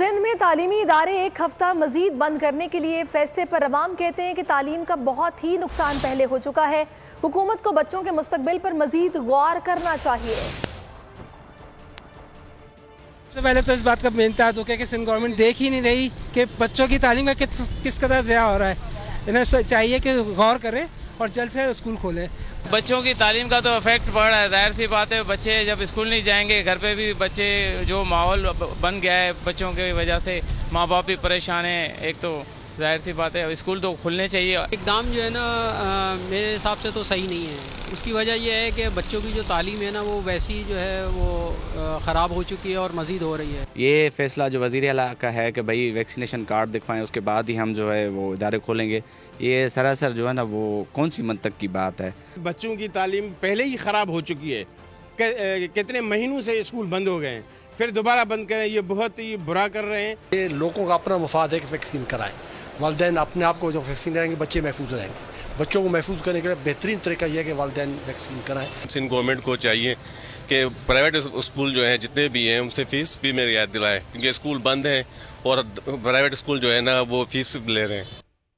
سندھ میں تعلیمی ادارے ایک ہفتہ مزید بند کرنے کے لیے فیصلے پر عوام کہتے ہیں کہ تعلیم کا بہت ہی نقصان پہلے ہو چکا ہے، حکومت کو بچوں کے مستقبل پر مزید غور کرنا چاہیے۔ سب سے پہلے تو اس بات کا بے انتہا دکھ ہے کہ سندھ گورنمنٹ دیکھ ہی نہیں رہی کہ بچوں کی تعلیم کا کس قدر ضیاع ہو رہا ہے۔ انہیں چاہیے کہ غور کریں اور جلد سے اسکول کھولیں۔ بچوں کی تعلیم کا تو افیکٹ پڑ رہا ہے، ظاہر سی بات ہے، بچے جب اسکول نہیں جائیں گے، گھر پہ بھی بچے جو ماحول بن گیا ہے بچوں کی وجہ سے ماں باپ بھی پریشان ہیں، ایک تو ظاہر سی بات ہے اسکول تو کھلنے چاہیے۔ اقدام جو ہے نا میرے حساب سے تو صحیح نہیں ہے، اس کی وجہ یہ ہے کہ بچوں کی جو تعلیم ہے نا وہ ویسی جو ہے وہ خراب ہو چکی ہے اور مزید ہو رہی ہے۔ یہ فیصلہ جو وزیر اعلیٰ کا ہے کہ بھائی ویکسینیشن کارڈ دکھوائیں اس کے بعد ہی ہم جو ہے وہ ادارے کھولیں گے، یہ سراسر جو ہے نا وہ کون سی منطق کی بات ہے۔ بچوں کی تعلیم پہلے ہی خراب ہو چکی ہے، کتنے مہینوں سے اسکول بند ہو گئے ہیں، پھر دوبارہ بند کریں، یہ بہت ہی برا کر رہے ہیں۔ یہ لوگوں کا اپنا مفاد ہے کہ ویکسین کرائیں، والدین اپنے آپ کو جب ویکسین کریں گے بچے محفوظ رہیں گے۔ بچوں کو محفوظ کرنے کے لیے بہترین طریقہ یہ ہے کہ والدین ویکسین کرائیں۔ سندھ گورنمنٹ کو چاہیے کہ پرائیویٹ اسکول جو ہیں جتنے بھی ہیں ان سے فیس بھی میں رعایت دلائے، کیونکہ اسکول بند ہیں اور پرائیویٹ اسکول جو ہے نا وہ فیس لے رہے ہیں۔